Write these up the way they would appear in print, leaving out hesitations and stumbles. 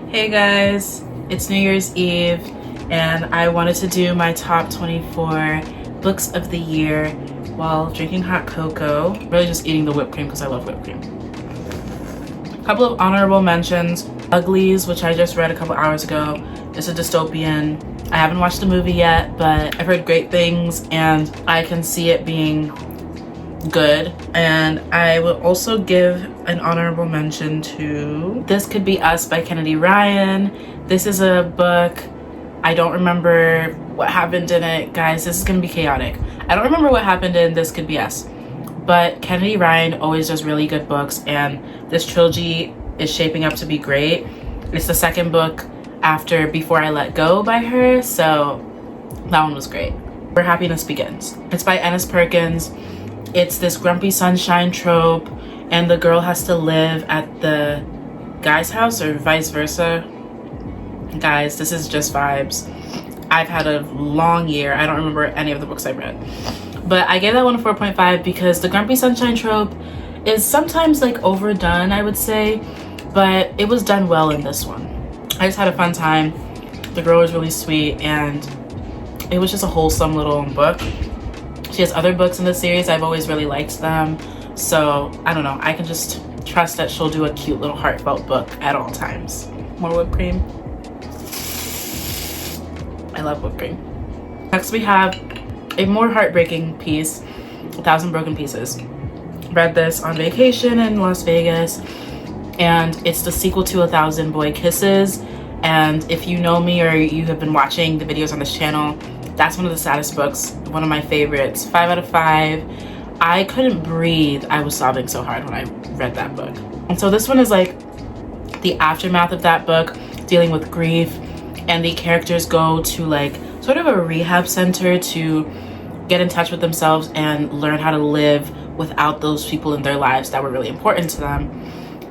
Hey guys, it's New Year's Eve and I wanted to do my top 24 books of the year while drinking hot cocoa. Really just eating the whipped cream because I love whipped cream. A couple of honorable mentions. Uglies, which I just read a couple hours ago. It's a dystopian. I haven't watched the movie yet, but I've heard great things and I can see it being good. And I will also give an honorable mention to This Could Be Us by Kennedy Ryan. This is a book, I don't remember what happened in it. Guys, this is gonna be chaotic. I don't remember what happened in This Could Be Us, but Kennedy Ryan always does really good books and this trilogy is shaping up to be great. It's the second book after Before I Let Go by her, so that one was great. Where Happiness Begins. It's by Ennis Perkins. It's this grumpy sunshine trope and the girl has to live at the guy's house or vice versa. Guys, this is just vibes. I've had a long year. I don't remember any of the books I've read, but I gave that one a 4.5 because the grumpy sunshine trope is sometimes like overdone, I would say, but it was done well in this one. I just had a fun time. The girl was really sweet and it was just a wholesome little book. She has other books in the series. I've always really liked them. So, I don't know. I can just trust that she'll do a cute little heartfelt book at all times. More whipped cream. I love whipped cream. Next we have a more heartbreaking piece, 1,000 Broken Pieces. Read this on vacation in Las Vegas. And it's the sequel to 1,000 Boy Kisses. And if you know me or you have been watching the videos on this channel, that's one of the saddest books, one of my favorites. 5 out of 5. I couldn't breathe. I was sobbing so hard when I read that book. And so this one is like the aftermath of that book, dealing with grief, and the characters go to like sort of a rehab center to get in touch with themselves and learn how to live without those people in their lives that were really important to them.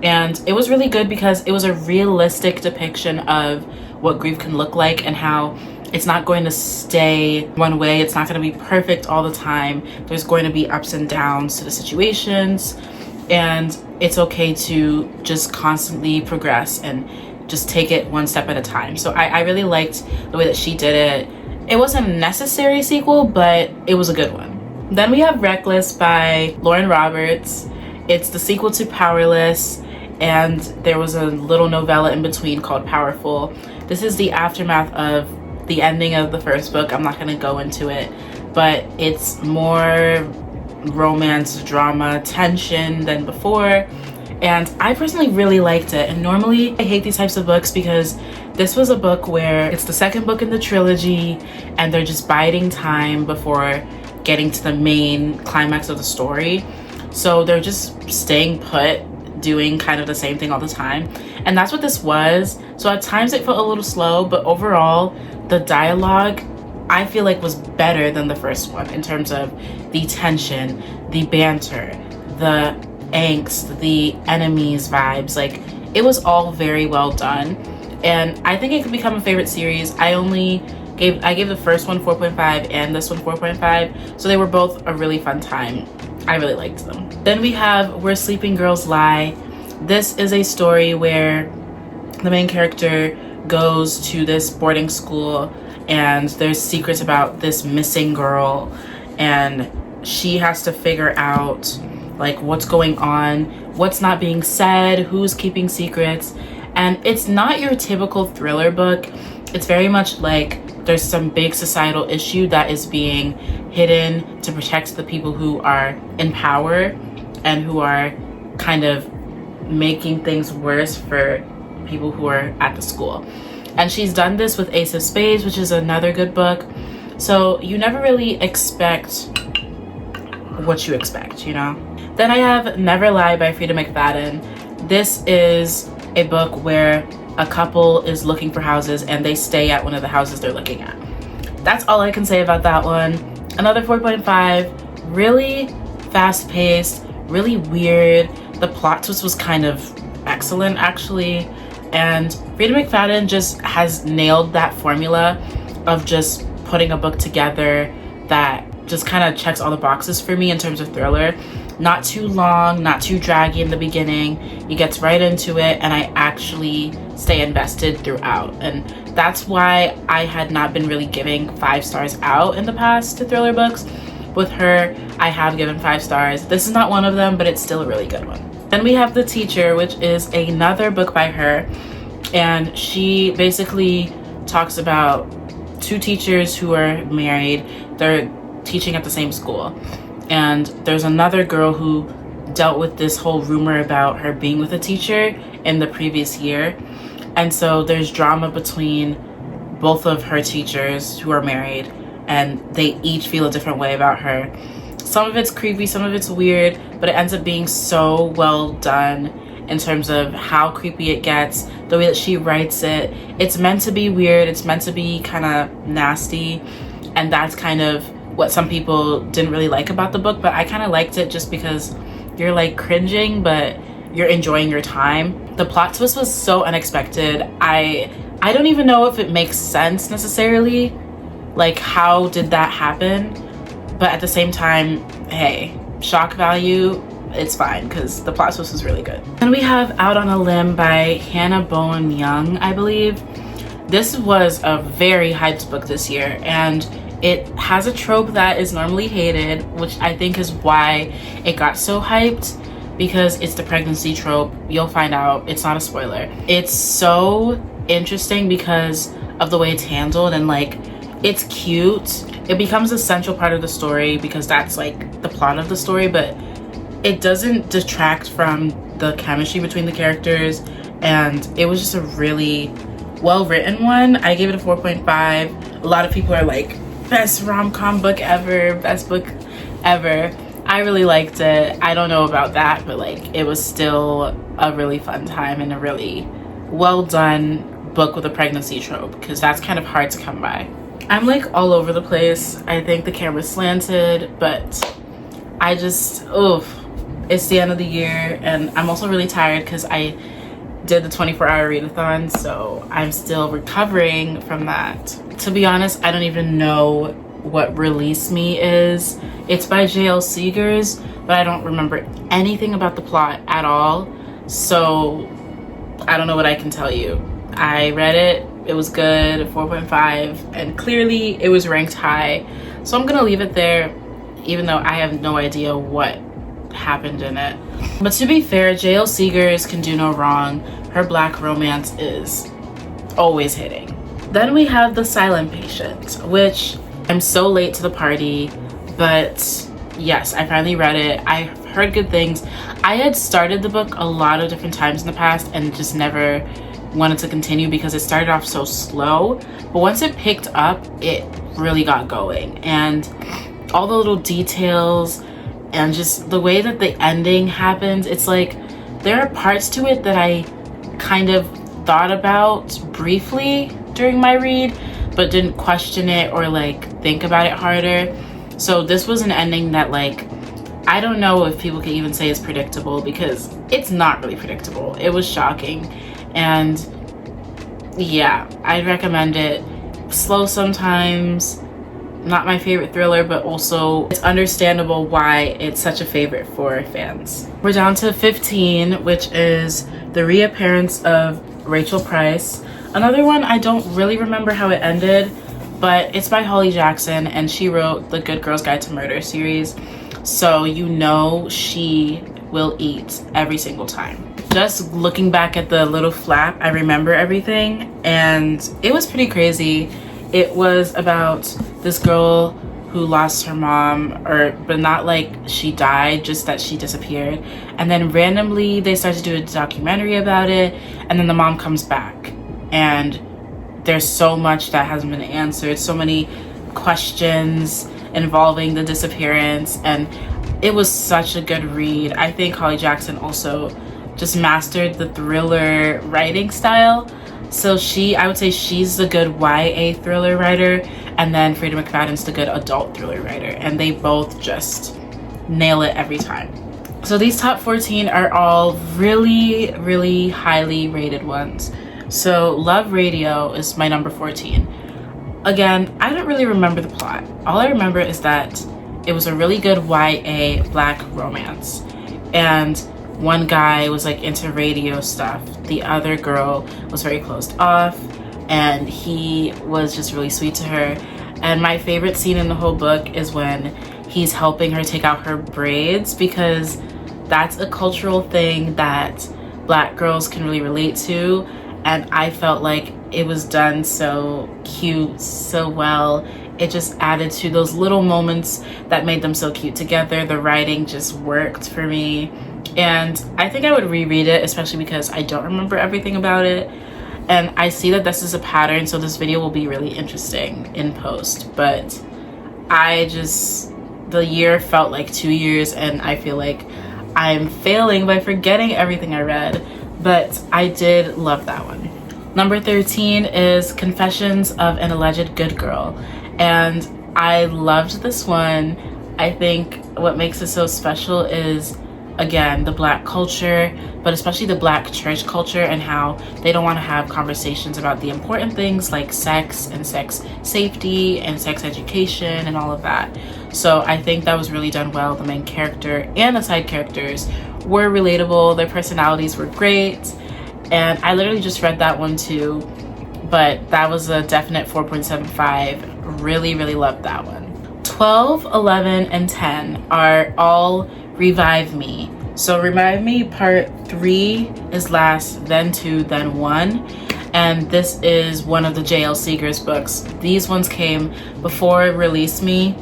And it was really good because it was a realistic depiction of what grief can look like and how it's not going to stay one way. It's not going to be perfect all the time. There's going to be ups and downs to the situations, and it's okay to just constantly progress and just take it one step at a time. So I really liked the way that she did it. It wasn't a necessary sequel, but it was a good one. Then we have Reckless by Lauren Roberts. It's the sequel to Powerless, and there was a little novella in between called Powerful. This is the aftermath of the ending of the first book. I'm not going to go into it, but it's more romance, drama, tension than before, and I personally really liked it. And normally I hate these types of books because this was a book where it's the second book in the trilogy and they're just biding time before getting to the main climax of the story. So they're just staying put, doing kind of the same thing all the time, and that's what this was. So at times it felt a little slow, but overall the dialogue I feel like was better than the first one in terms of the tension, the banter, the angst, the enemies vibes. Like, it was all very well done, and I think it could become a favorite series. I gave the first one 4.5 and this one 4.5, so they were both a really fun time. I really liked them. Then we have Where Sleeping Girls Lie. This is a story where the main character goes to this boarding school and there's secrets about this missing girl, and she has to figure out like what's going on, what's not being said, who's keeping secrets. And it's not your typical thriller book. It's very much like there's some big societal issue that is being hidden to protect the people who are in power and who are kind of making things worse for people who are at the school. And she's done this with Ace of Spades, which is another good book. So you never really expect what you expect, you know? Then I have Never Lie by Frida McFadden. This is a book where a couple is looking for houses and they stay at one of the houses they're looking at. That's all I can say about that one. Another 4.5, really fast-paced, really weird. The plot twist was kind of excellent, actually. And Frida McFadden just has nailed that formula of just putting a book together that just kind of checks all the boxes for me in terms of thriller. Not too long, not too draggy in the beginning. He gets right into it, and I actually stay invested throughout. And that's why I had not been really giving 5 stars out in the past to thriller books. With her, I have given 5 stars. This is not one of them, but it's still a really good one. Then we have The Teacher, which is another book by her, and she basically talks about 2 teachers who are married. They're teaching at the same school, and there's another girl who dealt with this whole rumor about her being with a teacher in the previous year, and so there's drama between both of her teachers who are married, and they each feel a different way about her. Some of it's creepy, some of it's weird, but it ends up being so well done in terms of how creepy it gets, the way that she writes it. It's meant to be weird, it's meant to be kind of nasty, and that's kind of what some people didn't really like about the book, but I kind of liked it just because you're like cringing, but you're enjoying your time. The plot twist was so unexpected. I don't even know if it makes sense necessarily, like how did that happen? But at the same time, hey, shock value, it's fine because the plot twist was really good. Then we have Out on a Limb by Hannah Bowen Young, I believe. This was a very hyped book this year, and it has a trope that is normally hated, which I think is why it got so hyped, because it's the pregnancy trope. You'll find out, it's not a spoiler. It's so interesting because of the way it's handled, and like, it's cute. It becomes a central part of the story because that's like the plot of the story, but it doesn't detract from the chemistry between the characters, and it was just a really well-written one. I gave it a 4.5. A lot of people are like, best rom-com book ever, best book ever. I really liked it. I don't know about that, but like, it was still a really fun time and a really well done book with a pregnancy trope, because that's kind of hard to come by. I'm like all over the place. I think the camera's slanted, but I just, it's the end of the year, and I'm also really tired because I did the 24-hour readathon, so I'm still recovering from that. To be honest, I don't even know what Release Me is. It's by J.L. Seegers, but I don't remember anything about the plot at all, so I don't know what I can tell you. I read it, it was good, 4.5, and clearly it was ranked high, so I'm gonna leave it there, even though I have no idea what happened in it. But to be fair, J.L. Seegers can do no wrong. Her Black romance is always hitting. Then we have The Silent Patient, which I'm so late to the party, but yes, I finally read it. I've heard good things. I had started the book a lot of different times in the past and just never wanted to continue because it started off so slow, but once it picked up, it really got going, and all the little details and just the way that the ending happens, it's like there are parts to it that I kind of thought about briefly during my read, but didn't question it or like think about it harder. So this was an ending that, like, I don't know if people can even say is predictable, because it's not really predictable. It was shocking, and yeah, I'd recommend it. Slow sometimes, not my favorite thriller, but also it's understandable why it's such a favorite for fans. We're down to 15, which is The Reappearance of Rachel Price. Another one I don't really remember how it ended, but it's by Holly Jackson, and she wrote the Good Girls Guide to Murder series, so you know she will eat every single time. Just looking back at the little flap, I remember everything, and it was pretty crazy. It was about this girl who lost her mom, but not like she died, just that she disappeared. And then randomly they started to do a documentary about it, and then the mom comes back. And there's so much that hasn't been answered, so many questions involving the disappearance, and it was such a good read. I think Holly Jackson also just mastered the thriller writing style. So I would say she's the good YA thriller writer, and then Freida McFadden's the good adult thriller writer, and they both just nail it every time. So these top 14 are all really, really highly rated ones. So Love Radio is my number 14. Again, I don't really remember the plot. All I remember is that it was a really good YA Black romance. And one guy was like into radio stuff. The other girl was very closed off, and he was just really sweet to her. And my favorite scene in the whole book is when he's helping her take out her braids, because that's a cultural thing that Black girls can really relate to. And I felt like it was done so cute, so well. It just added to those little moments that made them so cute together. The writing just worked for me. And I think I would reread it, especially because I don't remember everything about it. And I see that this is a pattern, so this video will be really interesting in post. But the year felt like 2 years, and I feel like I'm failing by forgetting everything I read. But I did love that one. Number 13 is Confessions of an Alleged Good Girl. And I loved this one. I think what makes it so special is, again, the Black culture, but especially the Black church culture, and how they don't want to have conversations about the important things like sex and sex safety and sex education and all of that. So I think that was really done well. The main character and the side characters were relatable. Their personalities were great. And I literally just read that one too, but that was a definite 4.75. Really, really loved that one. 12, 11, and 10 are all Revive Me. So Revive Me part 3 is last, then 2, then 1. And this is one of the J.L. Seeger's books. These ones came before Release Me.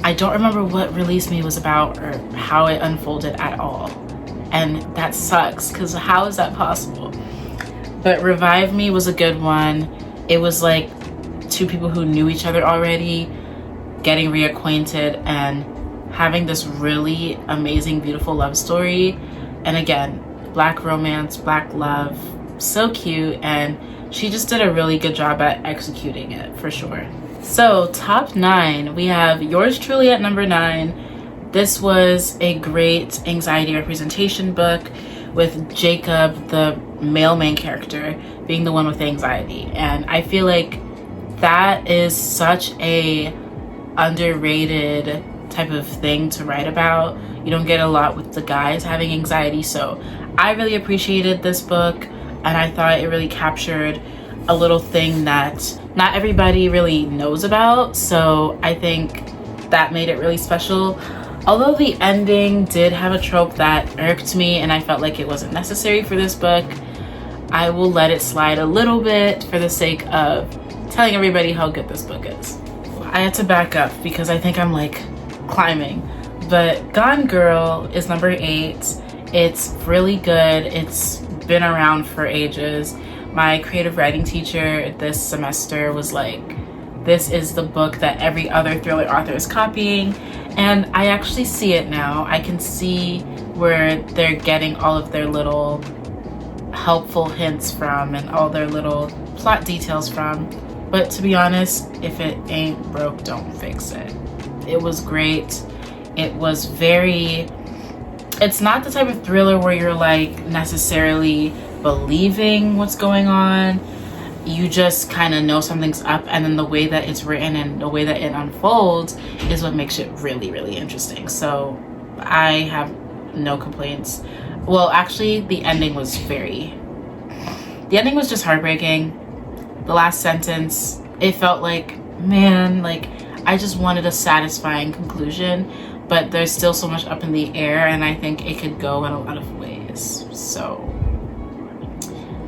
I don't remember what Release Me was about or how it unfolded at all. And that sucks, because how is that possible? But Revive Me was a good one. It was like two people who knew each other already getting reacquainted and having this really amazing, beautiful love story. And again, Black romance, Black love, so cute. And she just did a really good job at executing it, for sure. So top 9, we have Yours Truly at number 9. This was a great anxiety representation book with Jacob, the male main character, being the one with anxiety. And I feel like that is such a underrated type of thing to write about. You don't get a lot with the guys having anxiety. So I really appreciated this book, and I thought it really captured a little thing that not everybody really knows about. So I think that made it really special. Although the ending did have a trope that irked me, and I felt like it wasn't necessary for this book, I will let it slide a little bit for the sake of telling everybody how good this book is. I had to back up because I think I'm like climbing. But Gone Girl is number 8. It's really good. It's been around for ages. My creative writing teacher this semester was like, this is the book that every other thriller author is copying. And I actually see it now. I can see where they're getting all of their little helpful hints from and all their little plot details from. But to be honest, if it ain't broke, don't fix it. It was great. It was it's not the type of thriller where you're like necessarily believing what's going on. You just kind of know something's up, and then the way that it's written and the way that it unfolds is what makes it really, really interesting. So I have no complaints. Well, actually, the ending was just heartbreaking. The last sentence, it felt like, man, like I just wanted a satisfying conclusion, but there's still so much up in the air, and I think it could go in a lot of ways. So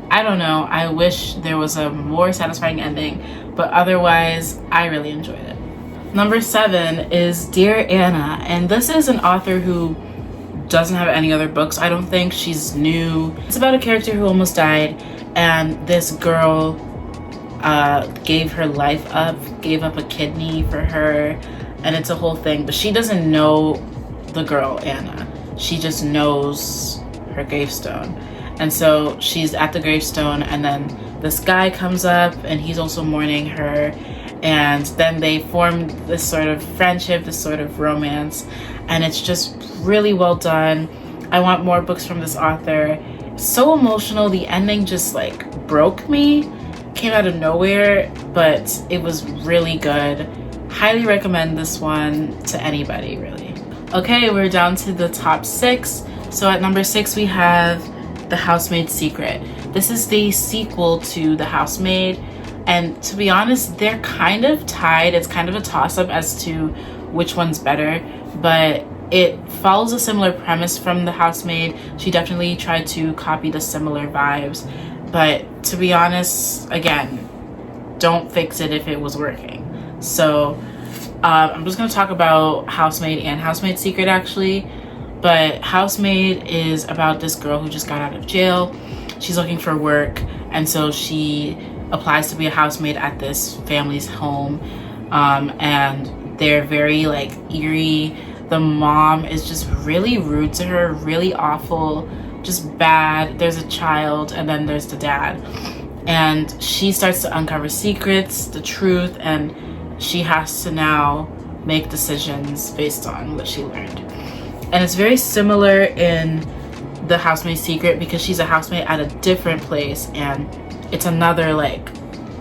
I don't know. I wish there was a more satisfying ending, but otherwise, I really enjoyed it. Number 7 is Dear Anna, and this is an author who doesn't have any other books, I don't think. She's new. It's about a character who almost died, and this girl gave her life up, gave up a kidney for her, and it's a whole thing. But she doesn't know the girl, Anna. She just knows her gravestone. And so she's at the gravestone, and then this guy comes up and he's also mourning her, and then they form this sort of friendship, this sort of romance, and it's just really well done. I want more books from this author. So emotional. The ending just like broke me, came out of nowhere, but it was really good. highly recommend this one to anybody, really. Okay, we're down to the top 6. So at number 6 we have The Housemaid's Secret. This is the sequel to The Housemaid, and to be honest, they're kind of tied. It's kind of a toss-up as to which one's better, but it follows a similar premise from The Housemaid. She definitely tried to copy the similar vibes, but to be honest, again, don't fix it if it was working. So I'm just going to talk about Housemaid and Housemaid's Secret actually. But Housemaid is about this girl who just got out of jail. She's looking for work, and so she applies to be a housemaid at this family's home, and they're very like eerie. The mom is just really rude to her, really awful, just bad. There's a child, and then there's the dad, and she starts to uncover secrets, the truth, and she has to now make decisions based on what she learned. And it's very similar in The Housemaid's Secret because she's a housemaid at a different place, and it's another like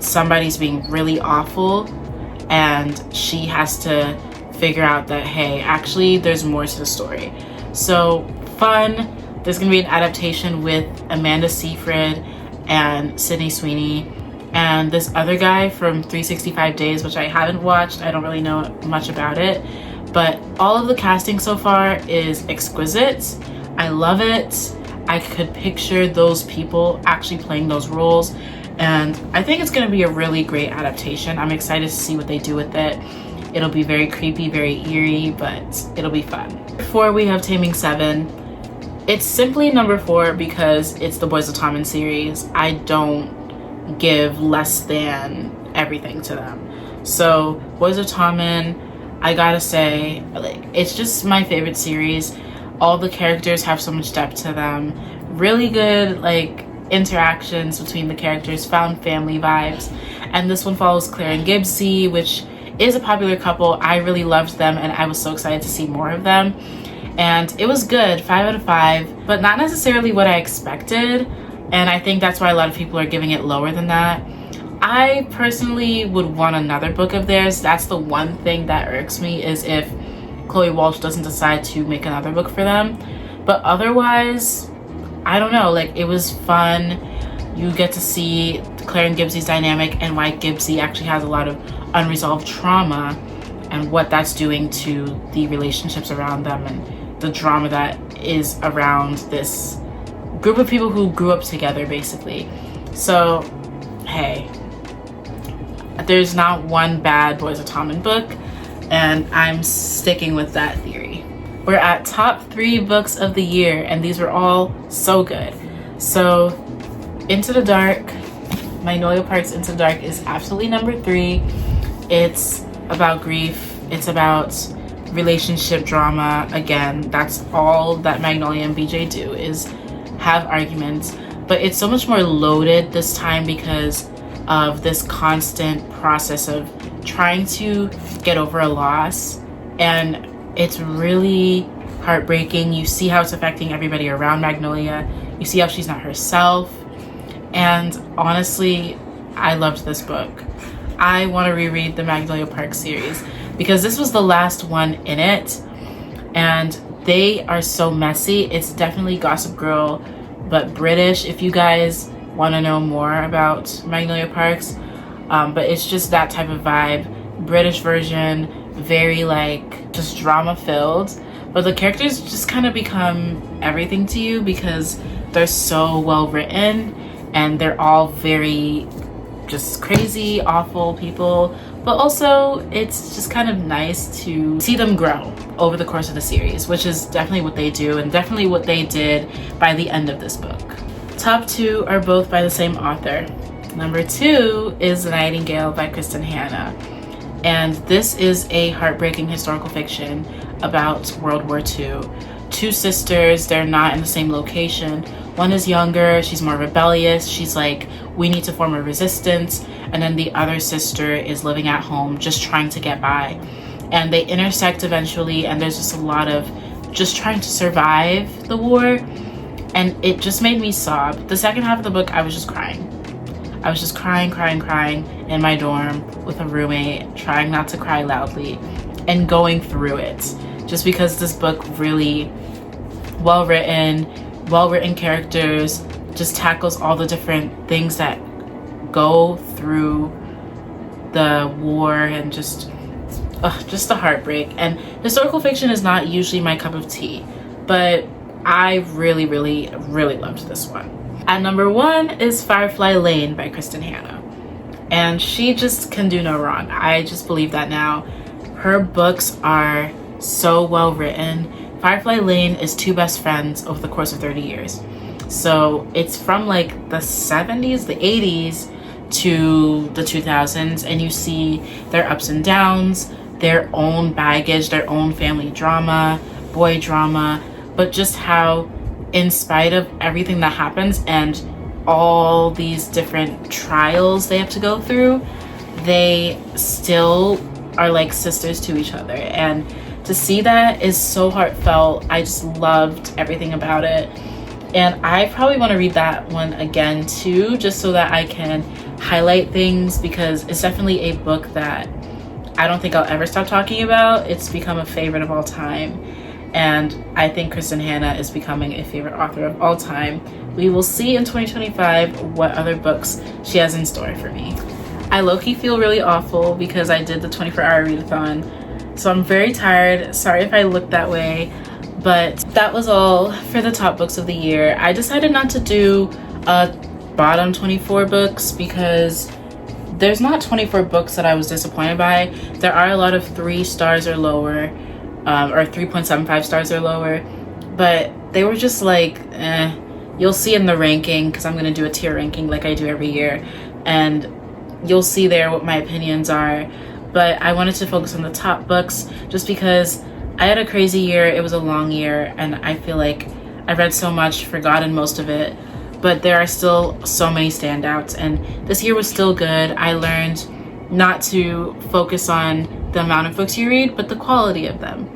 somebody's being really awful and she has to figure out that, hey, actually there's more to the story. So fun. There's gonna be an adaptation with Amanda Seyfried and Sydney Sweeney and this other guy from 365 Days, which I haven't watched. I don't really know much about it. But all of the casting so far is exquisite. I love it. I could picture those people actually playing those roles. And I think it's gonna be a really great adaptation. I'm excited to see what they do with it. It'll be very creepy, very eerie, but it'll be fun. Number 4, we have Taming 7. It's simply number 4 because it's the Boys of Tommen series. I don't give less than everything to them. So Boys of Tommen, I gotta say, like, it's just my favorite series. All the characters have so much depth to them. Really good, like, interactions between the characters, found family vibes. And this one follows Claire and Gibbsy, which is a popular couple. I really loved them, and I was so excited to see more of them. And it was good, 5 out of 5, but not necessarily what I expected. And I think that's why a lot of people are giving it lower than that. I personally would want another book of theirs. That's the one thing that irks me, is if Chloe Walsh doesn't decide to make another book for them. But otherwise, I don't know, like, it was fun. You get to see Claire and Gibbsy's dynamic and why Gibbsy actually has a lot of unresolved trauma and what that's doing to the relationships around them and the drama that is around this group of people who grew up together, basically. So, hey, there's not one bad Boys of Tommen book, and I'm sticking with that theory. We're at top 3 books of the year, and these were all so good. So, Into the Dark, Magnolia Park's Into the Dark is absolutely number 3. It's about grief. It's about relationship drama. Again, that's all that Magnolia and BJ do, is have arguments. But it's so much more loaded this time because of this constant process of trying to get over a loss. And it's really heartbreaking. You see how it's affecting everybody around Magnolia. You see how she's not herself. And honestly, I loved this book. I want to reread the Magnolia Park series because this was the last one in it, and they are so messy. It's definitely Gossip Girl, but British, if you guys want to know more about Magnolia Parks. But it's just that type of vibe. British version, very like just drama filled, but the characters just kind of become everything to you because they're so well written and they're all very just crazy, awful people, but also it's just kind of nice to see them grow over the course of the series, which is definitely what they do and definitely what they did by the end of this book. Top 2 are both by the same author. Number 2 is The Nightingale by Kristen Hanna, and this is a heartbreaking historical fiction about World War II. 2 sisters, they're not in the same location. One is younger, she's more rebellious, she's like, we need to form a resistance, and then the other sister is living at home just trying to get by. And they intersect eventually, and there's just a lot of just trying to survive the war, and it just made me sob. The second half of the book, I was just crying. I was just crying in my dorm with a roommate, trying not to cry loudly and going through it, just because this book really well written characters, just tackles all the different things that go through the war and just the heartbreak. And historical fiction is not usually my cup of tea, but I really loved this one. At number 1 is Firefly Lane by Kristen Hanna. And she just can do no wrong. I just believe that now. Her books are so well written. Firefly Lane is 2 best friends over the course of 30 years. So it's from like the 70s, the 80s to the 2000s, and you see their ups and downs, their own baggage, their own family drama, boy drama, but just how in spite of everything that happens and all these different trials they have to go through, they still are like sisters to each other. And to see that is so heartfelt. I just loved everything about it. And I probably want to read that one again too, just so that I can highlight things, because it's definitely a book that I don't think I'll ever stop talking about. It's become a favorite of all time. And I think Kristen Hanna is becoming a favorite author of all time. We will see in 2025 what other books she has in store for me. I low-key feel really awful because I did the 24-hour readathon, so I'm very tired. Sorry if I look that way, but that was all for the top books of the year. I decided not to do bottom 24 books because there's not 24 books that I was disappointed by. There are a lot of 3 stars or lower, or 3.75 stars or lower, but they were just like, You'll see in the ranking, because I'm going to do a tier ranking like I do every year, and you'll see there what my opinions are. But I wanted to focus on the top books just because I had a crazy year. It was a long year, and I feel like I read so much, forgotten most of it, but there are still so many standouts, and this year was still good. I learned not to focus on the amount of books you read, but the quality of them.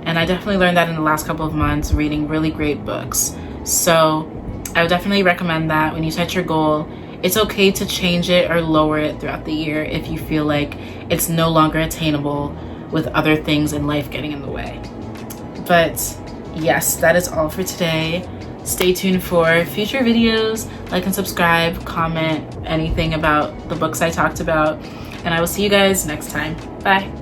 And I definitely learned that in the last couple of months, reading really great books. So I would definitely recommend that when you set your goal. It's okay to change it or lower it throughout the year if you feel like it's no longer attainable with other things in life getting in the way. But yes, that is all for today. Stay tuned for future videos. Like and subscribe, comment anything about the books I talked about, and I will see you guys next time. Bye.